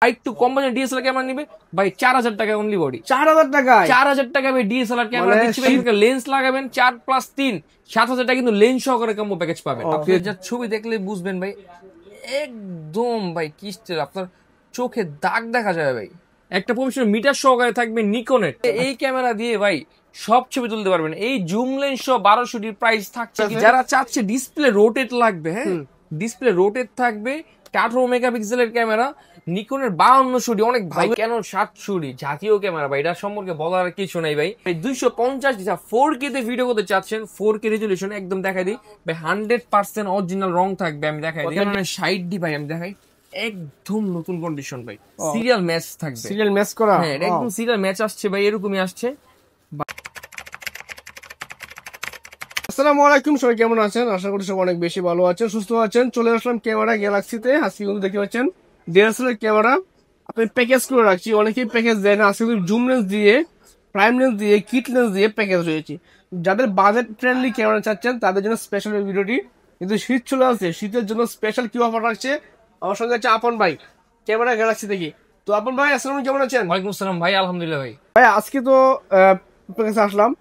একটু কম budget DSLR camera নিবে ভাই 4000 টাকা অনলি বডি। 4000 টাকায় 4000 টাকা ভাই ডিএসএলআর ক্যামেরা দিচ্ছি ভাই। লেন্স লাগাবেন 4+3 7000 টাকা কিন্তু লেন্স সহকারে কম্বো প্যাকেজ পাবেন। আপনি যা ছবি দেখলে বুঝবেন ভাই, একদম ভাই কিস্টের আপনার চোখে দাগ দেখা যাবে ভাই। একটা প্রফেশনাল মিটার সহকারে থাকবে নিকনের। এই ক্যামেরা দিয়ে ভাই সব ছবি তুলতে পারবেন। এই জুম লেন্স সহ 1200 প্রাইস থাকছে। যারা চাচ্ছে ডিসপ্লে রোটেট লাগবে, হ্যাঁ ডিসপ্লে রোটেট থাকবে, 18 মেগাপিক্সেলের ক্যামেরা, নিকনের 5200 অনেক ভাই, কেন 700 জাতীয় ক্যামেরা ভাই, এটা সম্পর্কে বলার কিছু নাই ভাই। 250 4K তে ভিডিও করতে চাচ্ছেন, 4K রেজুলেশন একদম দেখাই দিই ভাই, 100% অরিজিনাল রং থাকবে। আমি দেখাই দিই 60 ভাই, আমি দেখাই একদম নতুন কন্ডিশন ভাই, সিরিয়াল ম্যাচ থাকবে, সিরিয়াল ম্যাচ করা, হ্যাঁ একদম সিরিয়াল ম্যাচ আসছে ভাই, এরকমই আসছে। আসসালামু আলাইকুম, সবাই কেমন আছেন? আশা করি সব অনেক বেশি ভালো আছেন, সুস্থ আছেন। চলে আসলাম ক্যামেরা গ্যালাক্সিতে। আজকে কিন্তু দেখতে পাচ্ছেন ডিএসএলআর ক্যামেরা আপনি প্যাকেজ করে রাখছি। অনেকেই প্যাকেজ দেয় না, আজকে কিন্তু জুম লেন্স দিয়ে, প্রাইম লেন্স দিয়ে, কিট লেন্স দিয়ে প্যাকেজ রয়েছে। যাদের বাজেট ফ্রেন্ডলি ক্যামেরা চাচ্ছেন তাদের জন্য স্পেশাল ভিডিওটি। কিন্তু শীত চলে আসছে, শীতের জন্য স্পেশাল কি অফার রাখছে আমার সঙ্গে আছে আপন ভাই ক্যামেরা গ্যালাক্সি থেকে। তো আপন ভাই আসসালামু, কেমন আছেন? ওয়ালাইকুম আসসালাম ভাই, আলহামদুলিল্লাহ ভাই। ভাই আজকে তো প্যাকেজ আসলাম,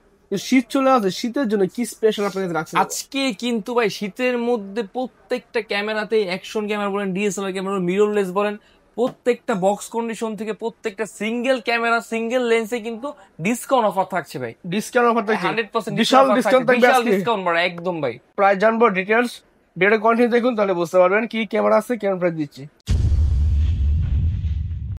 শীত চলে আসে, শীতের জন্য কি স্পেশাল আপনাদের রাখছেন আজকে? কিন্তু ভাই শীতের মধ্যে প্রত্যেকটা ক্যামেরাতে, অ্যাকশন ক্যামেরা বলেন, ডিএসএলআর ক্যামেরা, মিররলেস বলেন, প্রত্যেকটা বক্স কন্ডিশন থেকে প্রত্যেকটা সিঙ্গেল ক্যামেরা, সিঙ্গেল লেন্সে কিন্তু ডিসকাউন্ট অফার থাকছে ভাই। ডিসকাউন্ট অফার থাকছে 100% বিশাল ডিসকাউন্ট থাকবে, বিশাল ডিসকাউন্ট বড় একদম ভাই। প্রাইস জানবো, ডিটেইলস ভিডিও কন্টিনিউ দেখুন, তাহলে বুঝতে পারবেন কি ক্যামেরা আছে, কেমন প্রাইস দিচ্ছি।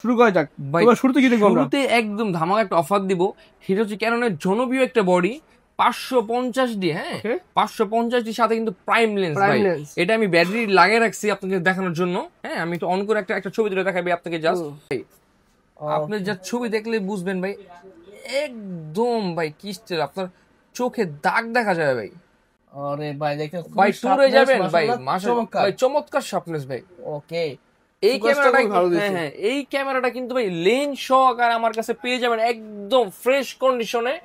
শুরু করা যাক ভাই। শুরুতে কি দেখব? শুরুতে একদম ধামাকা একটা অফার দিব। সেটা হচ্ছে ক্যাননের জনপ্রিয় একটা বডি 550D, হ্যাঁ 550D সাথে কিন্তু প্রাইম লেন্স ভাই। এটা আমি ব্যাটারি লাগিয়ে রাখছি আপনাকে দেখানোর জন্য। হ্যাঁ আমি একটু অন করে একটা ছবি তুলে দেখাবো আপনাকে জাস্ট। আপনি যা ছবি দেখলে বুঝবেন ভাই, একদম ভাই কিস্টের আপনার চোখে দাগ দেখা যাবে ভাই। আরে ভাই দেখেন ভাই টুরে যাবেন ভাই, মাশাআল্লাহ ভাই চমৎকার শার্পনেস ভাই। ওকে, এই ক্যামেরাটা, হ্যাঁ এই ক্যামেরাটা কিন্তু ভাই লেন্স সহকারে আমার কাছে পেয়ে যাবেন একদম ফ্রেশ কন্ডিশনে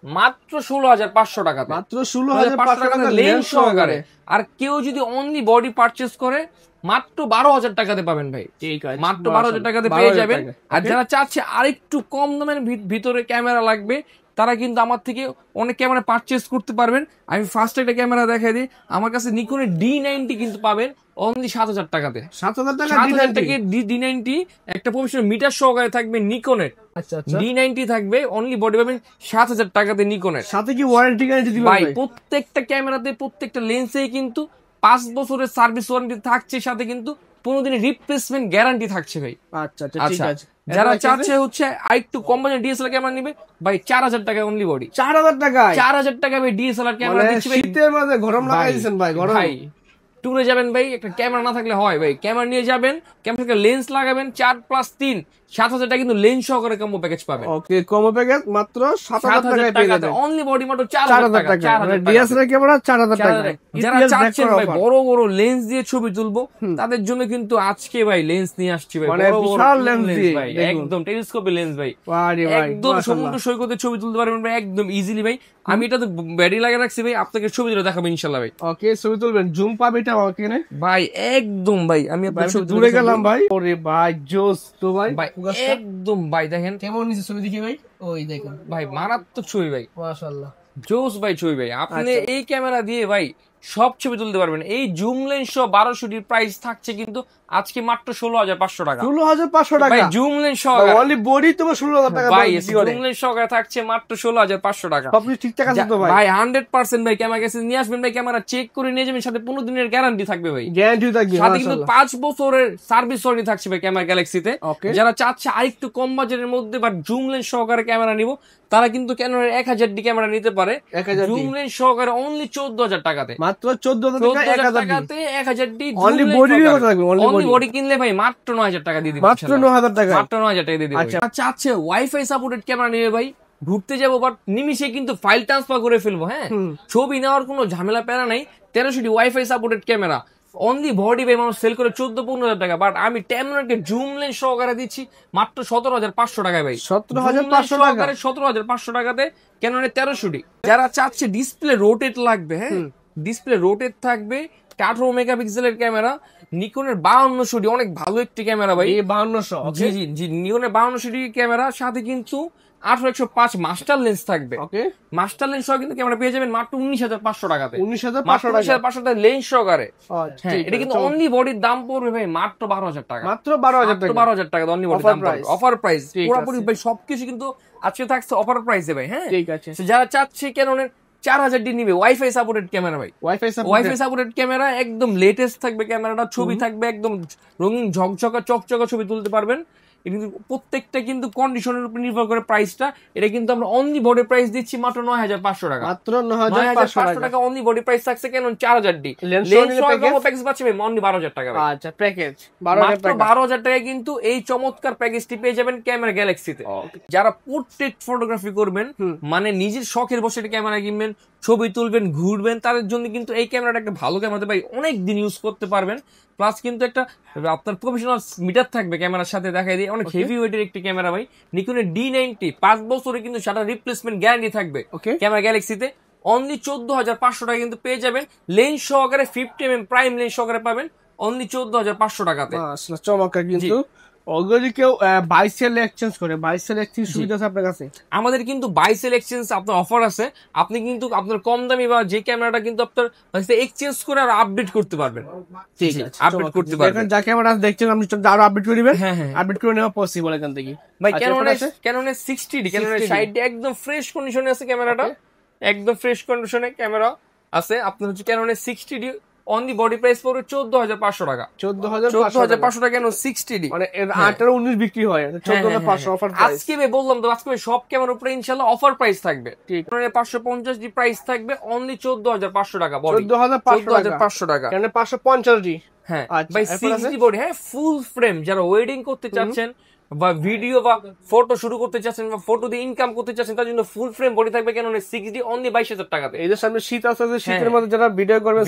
মাত্র 16,500 টাকাতে। মাত্র 16,500 টাকা লেন্স সহকারে। আর কেউ যদি অনলি বডি পারচেজ করে মাত্র 12,000 টাকাতে পাবেন ভাই। ঠিক আছে, মাত্র 12,000 টাকাতে পেয়ে যাবেন। আর যারা চাচ্ছে আরেকটু কম দামের ভিতরে ক্যামেরা লাগবে, তারা কিন্তু আমার থেকে অনেক ক্যামেরা পারচেজ করতে পারবেন। আমি ফার্স্ট একটা ক্যামেরা দেখাই দিই, আমার কাছে নিকনের D90 কিন্তু পাবেন অনলি 7,000 টাকাতে। 7,000 টাকা D90 একটা প্রফেশনাল মিটার সহকারে থাকবে নিকনের। আচ্ছা D90 থাকবে, অনলি বডি পাবেন 7,000 টাকাতে নিকনের। সাথে কি ওয়ারেন্টি গ্যারান্টি দিবেন ভাই? প্রত্যেকটা ক্যামেরাতে, প্রত্যেকটা লেন্সে কিন্তু 5 বছরের সার্ভিস ওয়ারেন্টি থাকছে, সাথে কিন্তু 15 দিনের রিপ্লেসমেন্ট গ্যারান্টি থাকছে ভাই। আচ্ছা ঠিক আছে। যারা চাচ্ছে হচ্ছে আরেকটু কম বাজেট ডিএসএলআর ক্যামেরা নিবে ভাই, 4000 টাকা অনলি বডি। 4000 টাকায় 4000 টাকা ভাই ডিএসএলআর ক্যামেরা দিচ্ছি ভাই। শীতের মধ্যে গরম লাগাই দিয়েছেন ভাই, গরম ভাই। টুরে যাবেন ভাই, একটা ক্যামেরা না থাকলে হয় ভাই, ক্যামেরা নিয়ে যাবেন, ক্যামেরা লেন্স লাগাবেন, 4+3 7000 টাকা কিন্তু লেন্স সহকারে কম্বো প্যাকেজ পাবেন। ওকে, কম্বো প্যাকেজ মাত্র 7000 টাকায় পেয়ে যাবেন। অনলি বডি মাত্র 4000 টাকা। ডিএসএলআর ক্যামেরা 4000 টাকা। যারা চাচ্ছেন ভাই বড় বড় লেন্স দিয়ে ছবি তুলবো, তাদের জন্য কিন্তু আজকে ভাই লেন্স নিয়ে আসছি ভাই, মানে বিশাল লেন্স দিয়ে ভাই, একদম টেলিস্কোপের লেন্স ভাই। একদম সমুদ্র সৈকতে ছবি তুলতে পারবেন ভাই, একদম ইজিলি ভাই। আমি এটা তো ব্যাটারি লাগিয়ে রাখছি ভাই, আপনাকে ছবি তুলে দেখাবো ইনশাআল্লাহ ভাই। ওকে, ছবি তুলবেন, জুম পাবে এটা ওখানে ভাই একদম ভাই। আমি আপনার ছবি দূরে গেলাম ভাই। ওরে ভাই জোস তো ভাই, একদম ভাই দেখেন কেমন নিচে ছবি দেখি ভাই। ওই দেখেন ভাই মারাত্মক ছবি ভাই, মাশাআল্লাহ জোস ভাই ছবি ভাই। আপনি এই ক্যামেরা দিয়ে ভাই সব ছবি তুলতে পারবেন। এই জুম লেন্স সহ 1200 প্রাইস থাকছে কিন্তু আজকে মাত্র 16,500 টাকা। 16,500 টাকা ভাই জুম লেন্স সহকারে, অনলি বডি তো 16,000 টাকা ভাই। জুম লেন্স সহকারে থাকছে মাত্র 16,500 টাকা। সবকিছু ঠিকঠাক আছে তো ভাই? ভাই 100% ভাই ক্যামেরা কাছে নিয়ে আসবেন ভাই, ক্যামেরা চেক করে নিয়ে যাবেন, সাথে 15 দিনের গ্যারান্টি থাকবে ভাই। গ্যারান্টি থাকবে, সাথে কিন্তু 5 বছরের সার্ভিস ওয়ারেন্টি থাকছে ভাই ক্যামেরা গ্যালাক্সিতে। যারা চাচ্ছে আরেকটু কম বাজেটের মধ্যে বা জুম লেন্স সহকারে ক্যামেরা নিব, তারা কিন্তু ক্যানোনের 1000D ক্যামেরা নিতে পারে। জুম লেন্স সহকারে অনলি 14,000 টাকাতে, মাত্র 14,000 টাকাতে 1000D অনলি বডি থাকবে। অনলি বডি কিনলে ভাই মাত্র 9,000 টাকা দিয়ে দিবেন, মাত্র 9,000 টাকা, মাত্র 9,000 টাকা দিয়ে দিবেন। আচ্ছা চাচ্ছে ওয়াইফাই সাপোর্টেড ক্যামেরা নিবে ভাই, ঘুরতে যাবো বাট নিমিশে কিন্তু ফাইল ট্রান্সফার করে ফেলবো, হ্যাঁ ছবি নেওয়ার কোনো ঝামেলা প্যারা নাই। 1300D wifi supported camera only body ভাই মানুষ সেল করে 14-15,000 টাকা, বাট আমি টেমনারকে জুম লেন্স সহকারে দিচ্ছি মাত্র 17,500 টাকায় ভাই। 17,500 টাকা, 17,500 টাকাতে ক্যাননের 1300D। যারা চাচ্ছে ডিসপ্লে রোটেট লাগবে, হ্যাঁ ডিসপ্লে রোটেট থাকবে, 18 মেগাপিক্সেলের ক্যামেরা, নিকনের 5200D অনেক ভালো একটি ক্যামেরা ভাই। এই 5200 জি জি জি, নিকনের 5200D ক্যামেরা, সাথে কিন্তু 1805 মাস্টার লেন্স থাকবে। ওকে, মাস্টার লেন্স সহ কিন্তু ক্যামেরা পেয়ে যাবেন মাত্র 19,500 টাকাতে। 19,500 টাকা 19,500 টাকা লেন্স সহকারে। আচ্ছা, হ্যাঁ, এটা কিন্তু অনলি বডির দাম পড়বে ভাই মাত্র 12,000 টাকা। মাত্র 12,000 টাকা, 12,000 টাকা অনলি বডির দাম পড়বে, অফার প্রাইস পুরোপুরি ভাই। সবকিছু কিন্তু আজকে থাকছে অফার প্রাইসে ভাই। হ্যাঁ ঠিক আছে। যারা চাচ্ছে ক্যাননের 4000D নিবে, ওয়াইফাই সাপোর্টেড ক্যামেরা ভাই, ওয়াইফাই সাপোর্টেড ক্যামেরা, একদম লেটেস্ট থাকবে ক্যামেরাটা, ছবি থাকবে একদম রঙিন ঝকঝকা চকচকা ছবি তুলতে পারবেন। কিন্তু প্রত্যেকটা কিন্তু কন্ডিশনের উপর নির্ভর করে প্রাইসটা। এটা কিন্তু আমরা অনলি বডি প্রাইস দিচ্ছি মাত্র 9,500 টাকা, মাত্র 9,500 টাকা অনলি বডি প্রাইস থাকছে। কেন 4000D লেন্স প্যাকেজ পাচ্ছে ভাই অনলি 12,000 টাকা। আচ্ছা, প্যাকেজ 12,000 টাকা, 12,000 টাকায় কিন্তু এই চমৎকার প্যাকেজটি পেয়ে যাবেন ক্যামেরা গ্যালাক্সিতে। যারা পোর্ট্রেট ফটোগ্রাফি করবেন, মানে নিজের শখের বসে ক্যামেরা কিনবেন, ছবি তুলবেন, ঘুরবেন, তাদের জন্য কিন্তু এই ক্যামেরাটা একটা ভালো ক্যামেরা ভাই, অনেক দিন ইউজ করতে পারবেন। প্লাস কিন্তু একটা আপনার প্রফেশনাল মিটার থাকবে ক্যামেরার সাথে, দেখাই দিয়ে অনেক হেভি ওয়েটের একটি ক্যামেরা ভাই। নিকনের D90 5 বছরে কিন্তু সেটা রিপ্লেসমেন্ট গ্যারান্টি থাকবে ক্যামেরা গ্যালাক্সিতে। অনলি 14,500 টাকা কিন্তু পেয়ে যাবেন লেন্স সহকারে, 50mm প্রাইম লেন্স সহকারে পাবেন অনলি 14,500 টাকাতে। মাশাআল্লাহ, চমৎকার। কিন্তু যদি কেউ 22 সেল এক্সচেঞ্জ করে, 22 সেল এক্সচেঞ্জ সুবিধা আছে আপনার কাছে? আমাদের কিন্তু 22 সেল এক্সচেঞ্জ আপনার অফার আছে। আপনি কিন্তু আপনার কম দামি বা যে ক্যামেরাটা কিন্তু আপনার এক্সচেঞ্জ করে আর আপডেট করতে পারবেন। ঠিক আছে, আপডেট করতে পারবেন। যা ক্যামেরা দেখছেন আপনি আরো আপডেট করে দিবেন। আপডেট করে নেওয়া পসিবল এখান থেকে ভাই। ক্যাননের 60D, ক্যাননের 60D একদম ফ্রেশ কন্ডিশনে আছে ক্যামেরাটা, একদম ফ্রেশ কন্ডিশনে ক্যামেরা আছে। আপনার হচ্ছে ক্যাননের 60D অনলি বডি প্রাইস পড়বে 14,500 টাকা। 14,500 টাকা কেন 60D, মানে 8 আর 19 বিক্রি হয়, 14,500 অফার প্রাইস। আজকে বললাম তো, আজকে সব ক্যামেরার উপরে ইনশাআল্লাহ অফার প্রাইস থাকবে। ঠিক, 550D প্রাইস থাকবে অনলি 14,500 টাকা বডি, 14,500 টাকা। মানে 550D। হ্যাঁ ভাই, 60D বডি। হ্যাঁ, ফুল ফ্রেম যারা ওয়েডিং করতে চাচ্ছেন বা ভিডিও বা ফটো শুরু করতে চাচ্ছেন বা ফটো দিয়ে ইনকাম করতে চাচ্ছেন, তার জন্য ফুল ফ্রেম বডি থাকবে কেন 60D অনলি 22,000 টাকাতে। এই যে সামনে শীত আছে, শীতের মধ্যে যারা ভিডিও করবেন,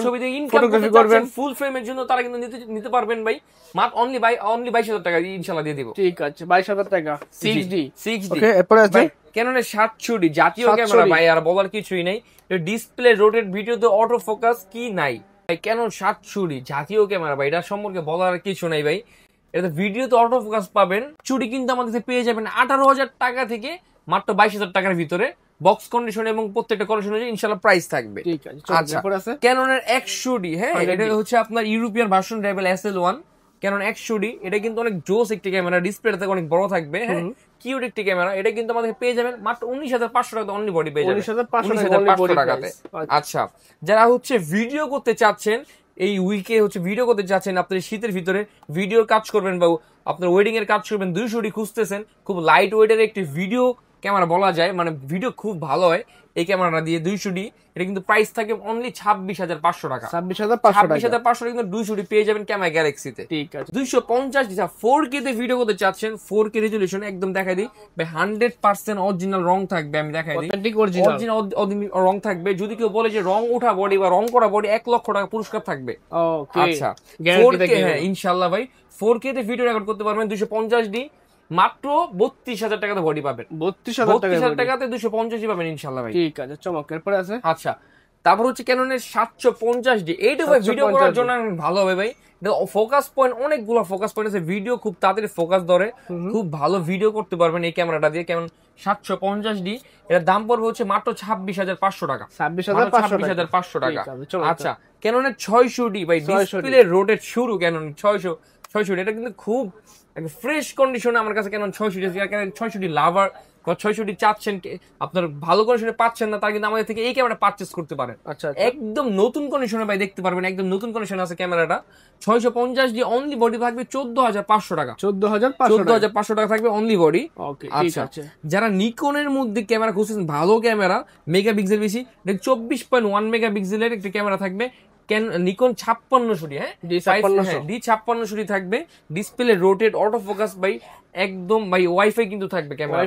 ছবি দিয়ে ইনকাম করবেন ফুল ফ্রেমের জন্য, তারা কিন্তু নিতে পারবেন ভাই মাত্র অনলি 22,000 টাকা ইনশাআল্লাহ দিয়ে দিব। ঠিক আছে, 22,000 টাকা 6D। ওকে, এরপর আছে ক্যাননের 700D জাতীয় ক্যামেরা ভাই, আর বলার কিছুই নাই। ডিসপ্লে রোটেট ভিডিওতে অটো ফোকাস কি নাই ভাই, ক্যানন 700D জাতীয় ক্যামেরা ভাই, এটা সম্পর্কে বলার কিছু নাই ভাই। এটা ভিডিওতে অটো ফোকাস পাবেন। চুরি কিন্তু আমাদের পেয়ে যাবেন 18,000 টাকা থেকে মাত্র 22,000 টাকার ভিতরে, বক্স কন্ডিশন এবং প্রত্যেকটা কন্ডিশনে ইনশাআল্লাহ প্রাইস থাকবে। ঠিক আছে। আচ্ছা, ক্যাননের 100D, হ্যাঁ এটা হচ্ছে আপনার European version level SL1 Canon 100D। এটা কিন্তু অনেক জোস একটি ক্যামেরা, ডিসপ্লেটা থেকে অনেক বড় থাকবে। হ্যাঁ, কিউট একটি ক্যামেরা। এটা কিন্তু আমাদের পেয়ে যাবেন মাত্র 19,500 টাকা অনলি বডি পেয়ে যাবেন, 19,500 টাকাতে। আচ্ছা, যারা হচ্ছে ভিডিও করতে চাচ্ছেন, এই উইকে হচ্ছে ভিডিও করতে চাচ্ছেন, আপনার শীতের ভিতরে ভিডিওর কাজ করবেন বা আপনার ওয়েডিং এর কাজ করবেন, 200D খুঁজতেছেন, খুব লাইট ওয়েটের একটি ভিডিও ক্যামেরা বলা যায়, মানে ভিডিও খুব ভালো হয় এই ক্যামেরাটা দিয়ে। 200D এটা কিন্তু প্রাইস থাকে অনলি 26,500 টাকা, 26,500 কিন্তু 200D পেয়ে যাবেন ক্যামেরা গ্যালাক্সিতে। ঠিক আছে। 250 4K তে ভিডিও করতে চাচ্ছেন, 4K রেজুলেশন একদম দেখাই দিই ভাই, 100% অরিজিনাল রং থাকবে। আমি দেখাই দিই, অরিজিনাল রং থাকবে। যদি কেউ বলে যে রং ওঠা বডি বা রং করা বডি, 1 লক্ষ টাকা পুরস্কার থাকবে। আচ্ছা, 4K, হ্যাঁ ইনশাআল্লাহ ভাই 4K তে ভিডিও রেকর্ড করতে পারবেন। 250D মাত্র 32,000 টাকাতে বডি পাবেন, 32,000 টাকাতে 250 পাবেন ইনশাআল্লাহ ভাই। ঠিক আছে, চমৎকার। পরে আছে আচ্ছা, তারপর হচ্ছে ক্যাননের 750D। এইটা ভাই ভিডিও করার জন্য ভালো হবে ভাই। ফোকাস পয়েন্ট, অনেকগুলো ফোকাস পয়েন্ট আছে, ভিডিও খুব তাড়াতাড়ি ফোকাস ধরে, খুব ভালো ভিডিও করতে পারবেন এই ক্যামেরাটা দিয়ে। কেমন 750D, এটার দাম পড়বে হচ্ছে মাত্র 26,500 টাকা, 26,500 টাকা। আচ্ছা, ক্যাননের 600D ভাই, ডিসপ্লে রোটেট শুরু ক্যানন 600D। এটা কিন্তু খুব ফ্রেশ কন্ডিশনে আমার কাছে ক্যানন 600D লাভার বা 600D চাচ্ছেন, আপনার ভালো কন্ডিশনে পাচ্ছেন না, তার কিন্তু আমাদের থেকে এই ক্যামেরাটা পারচেজ করতে পারেন। আচ্ছা, একদম নতুন কন্ডিশনে ভাই দেখতে পারবেন, একদম নতুন কন্ডিশনে আছে ক্যামেরাটা। 650D অনলি বডি থাকবে 14,500 টাকা, 14,500 টাকা থাকবে অনলি বডি। আচ্ছা, যারা নিকনের মধ্যে ক্যামেরা খুঁজছেন, ভালো ক্যামেরা, মেগাপিক্সেল বেশি, 24.1 মেগাপিক্সেলের একটি ক্যামেরা থাকবে নিকন 5600D। হ্যাঁ, D5600D থাকবে। ডিসপ্লে রোটেট অটো ফোকাস ভাই, একদম ভাই ওয়াইফাই কিন্তু থাকবে ক্যামেরা,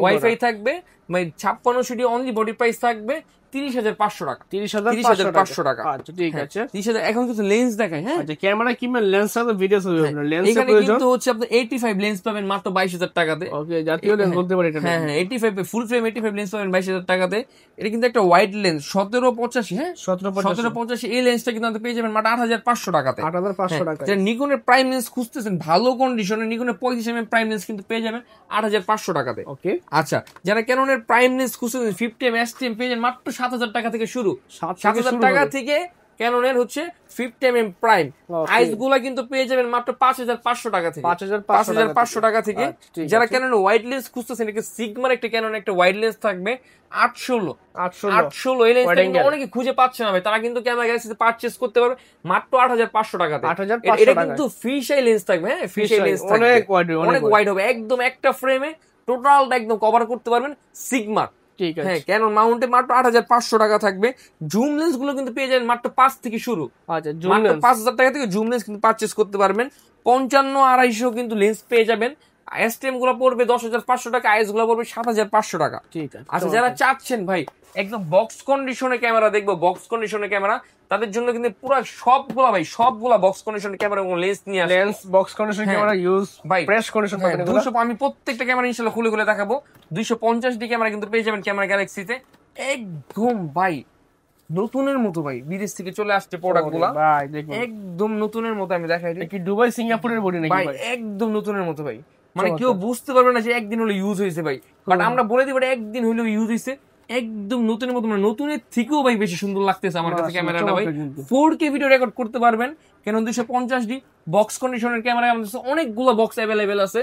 ওয়াইফাই থাকবে ভাই। 5600D অনলি বডি প্রাইস থাকবে 30,500 টাকা। 30,500 টাকা। আচ্ছা ঠিক আছে। 30,000। এখন কিছু লেন্স দেখাই। হ্যাঁ, আচ্ছা ক্যামেরা কিংবা লেন্স সাথে ভিডিও ছবি হবে না, লেন্স এখানে প্রয়োজন। কিন্তু হচ্ছে আপনি 85 লেন্স পাবেন মাত্র 22,000 টাকাতে। ওকে, জাতীয় লেন্স বলতে পারি এটা। হ্যাঁ, 85 ফুল ফ্রেম 85 লেন্স পাবেন 22,000 টাকাতে। এটা কিন্তু একটা ওয়াইড লেন্স 1785। হ্যাঁ, 1785 এই লেন্সটা কিন্তু আপনি পেয়ে যাবেন মাত্র 8,500 টাকাতে। 8,500 টাকা। যারা নিকনের প্রাইম লেন্স খুঁজতেছেন ভালো কন্ডিশনে, নিকনের 35mm প্রাইম লেন্স কিন্তু পেয়ে যাবেন 8,500 টাকাতে। ওকে, আচ্ছা, যারা ক্যাননের প্রাইম লেন্স খুঁজতেছেন 50mm STM পেয়ে যাবেন মাত্র 7,000 টাকা থেকে শুরু। 7,000 টাকা থেকে ক্যাননের হচ্ছে 50mm প্রাইম আইস গুলা কিন্তু পেয়ে যাবেন মাত্র 5,500 টাকা থেকে। 5,500 টাকা থেকে। যারা ক্যানন ওয়াইড লেন্স খুঁজতেছেন, একটা সিগমার একটা ক্যানন একটা ওয়াইড লেন্স থাকবে 816 এই লেন্সটা অনেকে খুঁজে পাচ্ছে না ভাই, তারা কিন্তু ক্যামেরা গ্যালাক্সিতে পারচেজ করতে পারবে মাত্র 8,500 টাকাতে। এটা কিন্তু ফিশ আই লেন্স থাকবে। হ্যাঁ, ফিশ আই লেন্স থাকবে, অনেক ওয়াইড হবে, একদম একটা ফ্রেমে টোটালটা একদম কভার করতে পারবেন সিগমার। ঠিক আছে। হ্যাঁ, ক্যানন মাউন্টে মাত্র 8,500 টাকা থাকবে। জুম লেন্স গুলো কিন্তু পেয়ে যাবেন মাত্র 5 থেকে শুরু। আচ্ছা, মাত্র 5,000 টাকা থেকে জুম লেন্স কিন্তু পারচেজ করতে পারবেন। 55 250 কিন্তু লেন্স পেয়ে যাবেন। এসটিএম গুলো পড়বে 10,500 টাকা, আইএস গুলো পড়বে 7,500 টাকা। ঠিক আছে। আচ্ছা, যারা চাচ্ছেন ভাই একদম বক্স কন্ডিশনে ক্যামেরা দেখবো, বক্স কন্ডিশনে ক্যামেরা, তাদের জন্য কিন্তু পুরো সবগুলা বক্স কন্ডিশনে ক্যামেরা এবং লেন্স নিয়ে আসে। Lens box condition camera use ভাই ফ্রেশ কন্ডিশন পাবেন এগুলো। 200 আমি প্রত্যেকটা ক্যামেরা ইনশাআল্লাহ খুলে খুলে দেখাবো। 250 ডি ক্যামেরা কিন্তু পেয়ে যাবেন ক্যামেরা গ্যালাক্সিতে একদম ভাই নতুনের মতো। ভাই বিদেশ থেকে চলে আসছে প্রোডাক্টগুলো, ভাই দেখুন একদম নতুনের মতো। আমি দেখাই দিই, কি দুবাই সিঙ্গাপুরের বডি নাকি ভাই একদম নতুনের মতো ভাই। মানে কেউ বুঝতে পারবে না যে একদিন হলো ইউজ হয়েছে ভাই, বাট আমরা বলে দিই একদিন হলো ইউজ হয়েছে, একদম নতুনের মতো। মানে নতুনের থেকেও ভাই বেশি সুন্দর লাগতেছে আমার কাছে ক্যামেরাটা ভাই। 4K ভিডিও রেকর্ড করতে পারবেন কেন 250 ডি বক্স কন্ডিশনের ক্যামেরা। আমাদের অনেকগুলো বক্স অ্যাভেলেবেল আছে।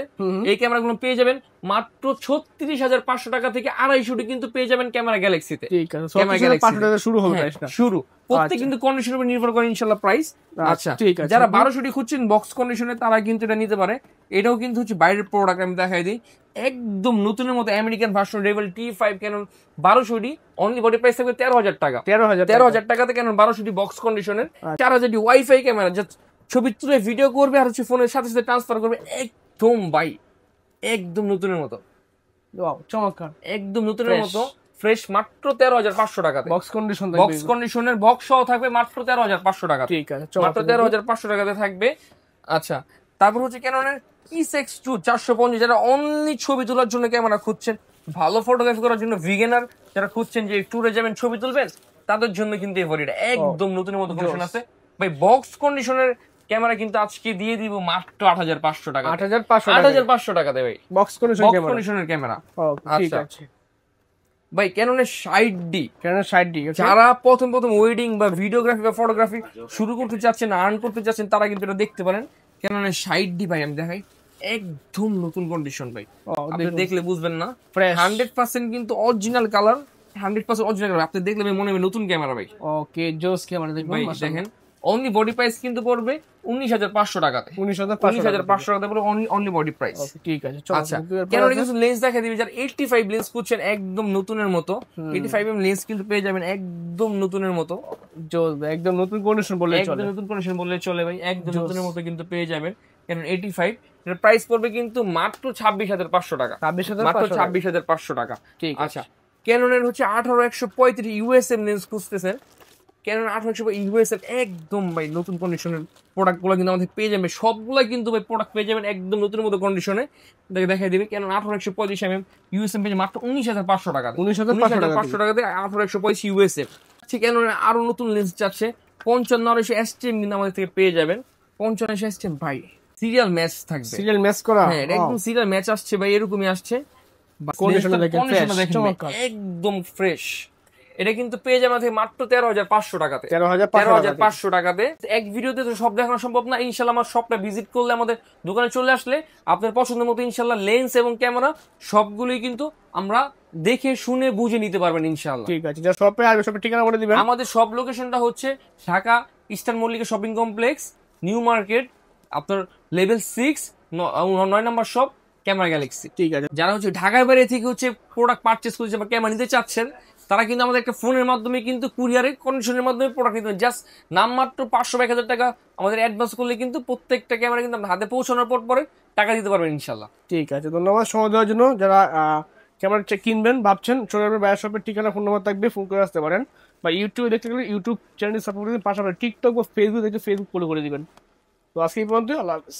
এই ক্যামেরাগুলো পেয়ে যাবেন মাত্র 36,500 টাকা থেকে 250 ডি কিন্তু পেয়ে যাবেন ক্যামেরা গ্যালাক্সিতে। ঠিক আছে, 36,500 টাকা শুরু হবে প্রাইসটা। শুরু প্রত্যেক কিন্তু কন্ডিশনের উপর নির্ভর করে ইনশাআল্লাহ প্রাইস। আচ্ছা, ঠিক আছে। যারা 1200 ডি খুঁজছেন বক্স কন্ডিশনে, তারা কিন্তু এটা নিতে পারে। এটাও কিন্তু হচ্ছে বাইরের প্রোডাক্ট, আমি দেখাই দিই একদম নতুনের মতো আমেরিকান ভার্সন রেভেল T5 Canon 1200 D. Only body price থাকবে 13,000 টাকা। 13,000 টাকাতে ক্যানন 1200 ডি বক্স কন্ডিশনের 4,000 ডি ওয়াইফাই ক্যামেরা, যা ছবি তুলে ভিডিও করবে আর হচ্ছে ফোনের সাথে সাথে ট্রান্সফার করবে। একদম ভাই একদম নতুনের মতো, ওয়াও চমৎকার, একদম নতুনের মতো ফ্রেশ মাত্র 13,500 টাকাতে। বক্স কন্ডিশন বক্স কন্ডিশনের বক্স সহ থাকবে মাত্র 13,500 টাকা। ঠিক আছে, মাত্র 13,500 টাকাতে থাকবে। আচ্ছা, তারপর হচ্ছে ক্যাননের EOS 450, যারা অনলি ছবি তোলার জন্য ক্যামেরা খুঁজছেন, ভালো ফটোগ্রাফি করার জন্য, বিগিনার যারা খুঁজছেন যে ট্যুরে যাবেন ছবি তুলবেন, তাদের জন্য কিন্তু এই বডিটা একদম নতুনের মতো কন্ডিশন আছে ভাই। বক্স কন্ডিশনের ক্যামেরা কিন্তু আজকে দিয়ে দিব মাত্র 8,500 টাকা। 8,500 টাকাতে ভাই বক্স কন্ডিশনের ক্যামেরা। ঠিক আছে ভাই ক্যাননের 60D, ক্যানন 60D যারা প্রথম ওয়েডিং বা ভিডিওগ্রাফি বা ফটোগ্রাফি শুরু করতে চাচ্ছেন, আর্ন করতে চাচ্ছেন, তারা কিন্তু এটা দেখতে পারেন। ক্যাননের 60D ভাই, আমি দেখাই একদম নতুন কন্ডিশন ভাই। আপনি দেখলে বুঝবেন না, 100% কিন্তু অরিজিনাল কালার, 100% অরিজিনাল কালার। আপনি দেখলে মনে হবে নতুন ক্যামেরা ভাই। ওকে, জোস ক্যামেরা দেখুন ভাই দেখেন, অনলি বডি প্রাইস কিন্তু পড়বে 19,500 টাকাতে। 19,500 টাকাতে পড়বে অনলি বডি প্রাইস। ঠিক আছে। আচ্ছা, ক্যানোনের কিছু লেন্স দেখা দিবি, যারা 85 লেন্স খুঁজছেন একদম নতুনের মতো, 85mm লেন্স কিন্তু পেয়ে যাবেন একদম নতুনের মতো। জোস, একদম নতুন কন্ডিশন বললে চলে, একদম নতুন কন্ডিশন বললে চলে ভাই, একদম নতুনের মতো কিন্তু পেয়ে যাবেন। ক্যানন 85 এর প্রাইস পড়বে কিন্তু মাত্র 26,500 টাকা। মাত্র 26,500 টাকা। ঠিক আচ্ছা, ক্যাননের হচ্ছে 18-135 ইউএসএম লেন্স খুঁজতেছেন, ক্যানন 18-135 ইউএসএম একদম ভাই নতুন কন্ডিশনের প্রোডাক্টগুলো কিন্তু আমাদের পেয়ে যাবে। সবগুলা কিন্তু ভাই প্রোডাক্ট পেয়ে যাবেন একদম নতুনের মতো কন্ডিশনে। দেখাই দিবে ক্যানন 18-135 ইউএসএম পেয়ে মাত্র 19,500 টাকা। 19,500 টাকাতে 18-135 ইউএসএম। ঠিক, ক্যাননের আরো নতুন লেন্স যাচ্ছে 55-200 এসটিএম কিন্তু আমাদের থেকে পেয়ে যাবেন। 55-200 এসটিএম ভাই সিরিয়াল ম্যাচ থাকবে, সিরিয়াল ম্যাচ করা। হ্যাঁ, একদম সিরিয়াল ম্যাচ আসছে ভাই, এরকমই আসছে। কন্ডিশনে দেখেন একদম ফ্রেশ। এটা কিন্তু পেয়ে যাবে থেকে মাত্র 13,500 টাকাতে। 13,500 টাকাতে। এক ভিডিওতে তো সব দেখানো সম্ভব না। ইনশাল্লাহ আমার শপটা ভিজিট করলে, আমাদের দোকানে চলে আসলে আপনার পছন্দের মতো ইনশাল্লাহ লেন্স এবং ক্যামেরা সবগুলোই কিন্তু আমরা দেখে শুনে বুঝে নিতে পারবেন ইনশাল্লাহ। ঠিক আছে, যা শপে আসবে শপের ঠিকানা বলে দিবেন। আমাদের সব লোকেশনটা হচ্ছে Dhaka eastern Mallika shopping complex, new market, আপনার লেভেল 6 9 নম্বর শপ, ক্যামেরা গ্যালাক্সি। ঠিক আছে, যারা হচ্ছে ঢাকার বাইরে থেকে হচ্ছে প্রোডাক্ট পারচেজ করছে বা ক্যামেরা নিতে চাচ্ছেন, তারা কিন্তু আমাদের একটা ফোনের মাধ্যমে কিন্তু কুরিয়ারের কন্ডিশনের মাধ্যমে প্রোডাক্ট নিতে, জাস্ট নামমাত্র 500-1,000 টাকা আমাদের অ্যাডভান্স করলে কিন্তু প্রত্যেকটা ক্যামেরা কিন্তু হাতে পৌঁছানোর পরে টাকা দিতে পারবেন ইনশাল্লাহ। ঠিক আছে, ধন্যবাদ সময় দেওয়ার জন্য। যারা ক্যামেরা কিনবেন ভাবছেন, চলে যাবেন বায়ার শপের ঠিকানা, ফোন নাম্বার থাকবে, ফোন করে আসতে পারেন। বা ইউটিউবে দেখতে গেলে ইউটিউব চ্যানেল সাপোর্ট করে দিন, পাশাপাশি টিকটক বা ফেসবুক দেখতে ফেসবুক ফলো করে দিবেন। তো আজকে এই পর্যন্ত, আল্লাহ হাফেজ।